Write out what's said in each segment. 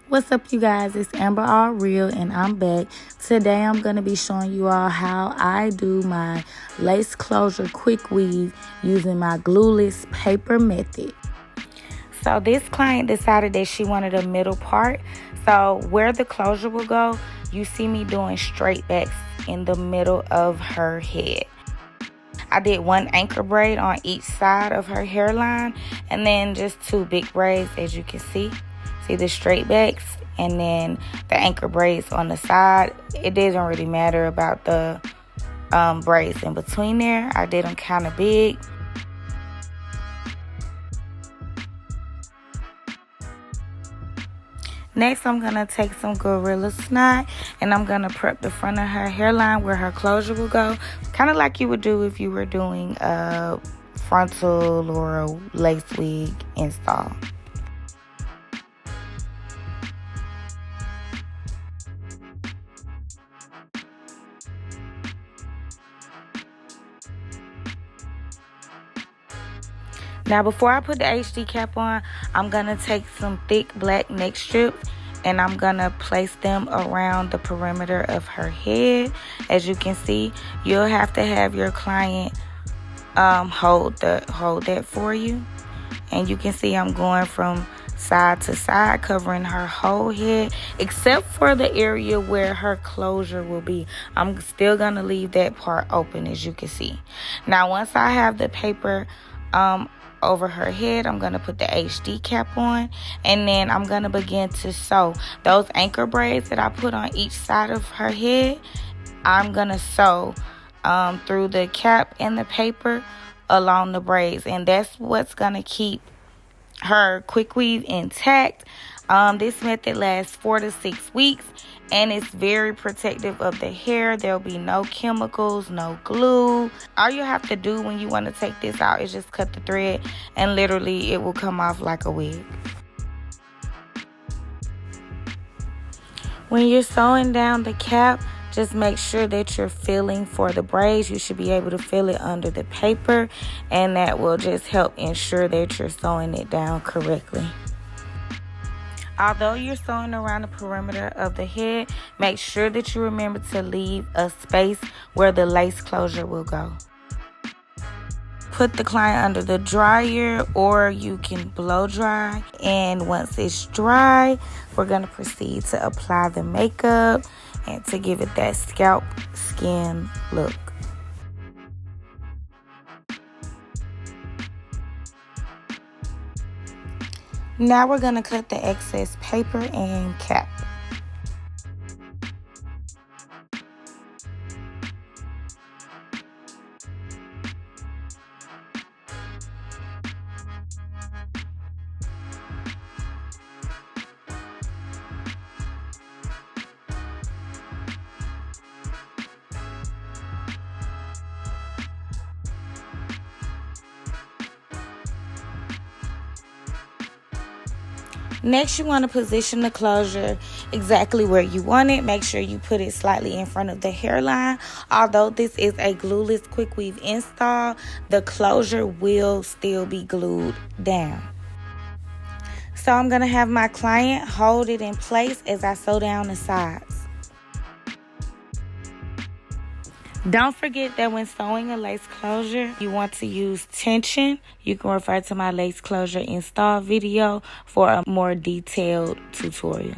What's up, you guys? It's Amber All Real and I'm back. Today I'm going to be showing you all how I do my lace closure quick weave using my glueless paper method. So this client decided that she wanted a middle part. So where the closure will go, you see me doing straight backs in the middle of her head. I did one anchor braid on each side of her hairline and then just two big braids, as you can see. See the straight backs and then the anchor braids on the side. It doesn't really matter about the braids in between there. I did them kind of big. Next, I'm going to take some Gorilla Snot and I'm going to prep the front of her hairline where her closure will go. Kind of like you would do if you were doing a frontal or a lace wig install. Now, before I put the HD cap on, I'm going to take some thick black neck strips and I'm going to place them around the perimeter of her head. As you can see, you'll have to have your client hold that for you. And you can see I'm going from side to side, covering her whole head, except for the area where her closure will be. I'm still going to leave that part open, as you can see. Now, once I have the paper over her head, I'm going to put the HD cap on and then I'm going to begin to sew. Those anchor braids that I put on each side of her head, I'm going to sew through the cap and the paper along the braids, and that's what's going to keep her quick weave intact. This method lasts 4 to 6 weeks and it's very protective of the hair. There'll be no chemicals, no glue. All you have to do when you want to take this out is just cut the thread and literally it will come off like a wig. When you're sewing down the cap, just make sure that you're feeling for the braids. You should be able to feel it under the paper, and that will just help ensure that you're sewing it down correctly. Although you're sewing around the perimeter of the head, make sure that you remember to leave a space where the lace closure will go. Put the client under the dryer or you can blow dry. And once it's dry, we're going to proceed to apply the makeup and to give it that scalp skin look. Now we're going to cut the excess paper and cap. Next, you want to position the closure exactly where you want it. Make sure you put it slightly in front of the hairline. Although this is a glueless quick weave install, the closure will still be glued down. So I'm going to have my client hold it in place as I sew down the sides. Don't forget that when sewing a lace closure, you want to use tension. You can refer to my lace closure install video for a more detailed tutorial.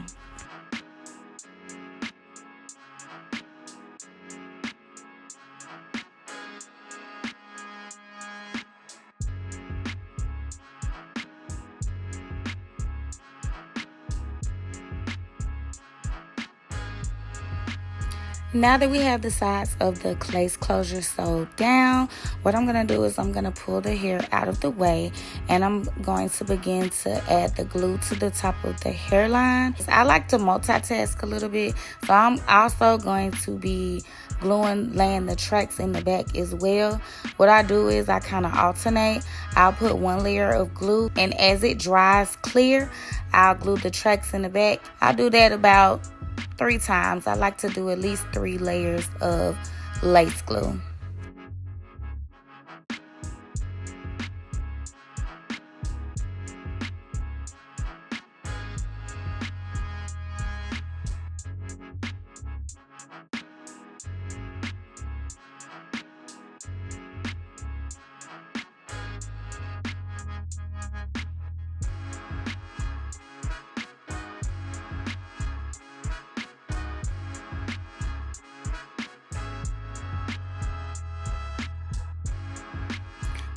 Now that we have the sides of the lace closure sewed down, what I'm going to do is I'm going to pull the hair out of the way and I'm going to begin to add the glue to the top of the hairline. I like to multitask a little bit, so I'm also going to be laying the tracks in the back as well. What I do is I kind of alternate. I'll put one layer of glue and as it dries clear, I'll glue the tracks in the back. I'll do that about 3 times. I like to do at least 3 layers of lace glue.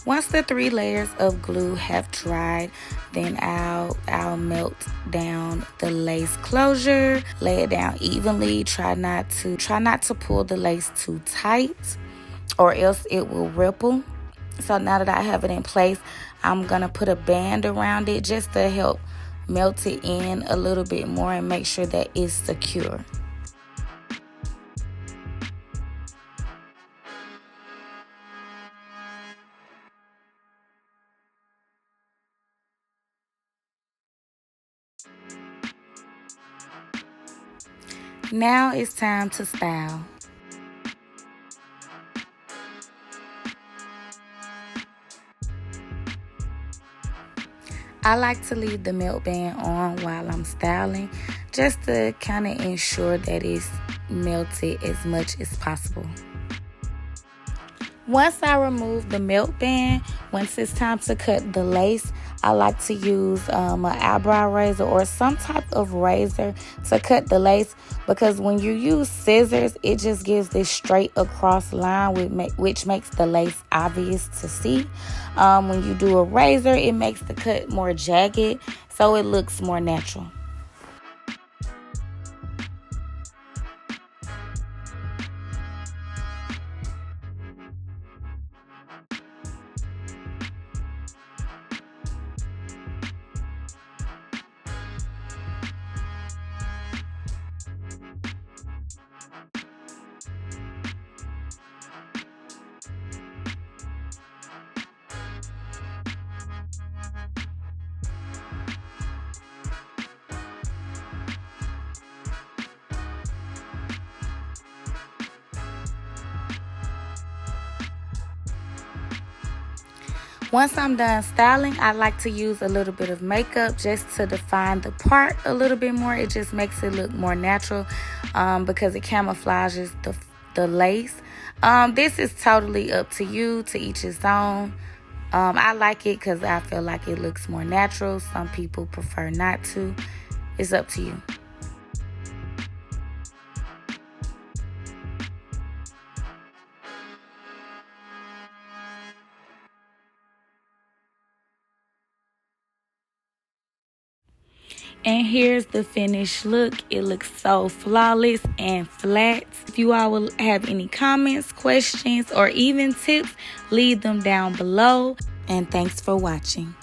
Once the 3 layers of glue have dried, then I'll melt down the lace closure. Lay it down evenly. Try not to pull the lace too tight, or else it will ripple. So now that I have it in place, I'm gonna put a band around it just to help melt it in a little bit more and make sure that it's secure. Now it's time to style. I like to leave the melt band on while I'm styling, just to kind of ensure that it's melted as much as possible. Once I remove the melt band, once it's time to cut the lace, I like to use an eyebrow razor or some type of razor to cut the lace, because when you use scissors, it just gives this straight across line, which makes the lace obvious to see. When you do a razor, it makes the cut more jagged, so it looks more natural. Once I'm done styling, I like to use a little bit of makeup just to define the part a little bit more. It just makes it look more natural because it camouflages the lace. This is totally up to you, to each his own. I like it because I feel like it looks more natural. Some people prefer not to. It's up to you. And here's the finished look. It looks so flawless and flat. If you all will have any comments, questions, or even tips, leave them down below. And thanks for watching.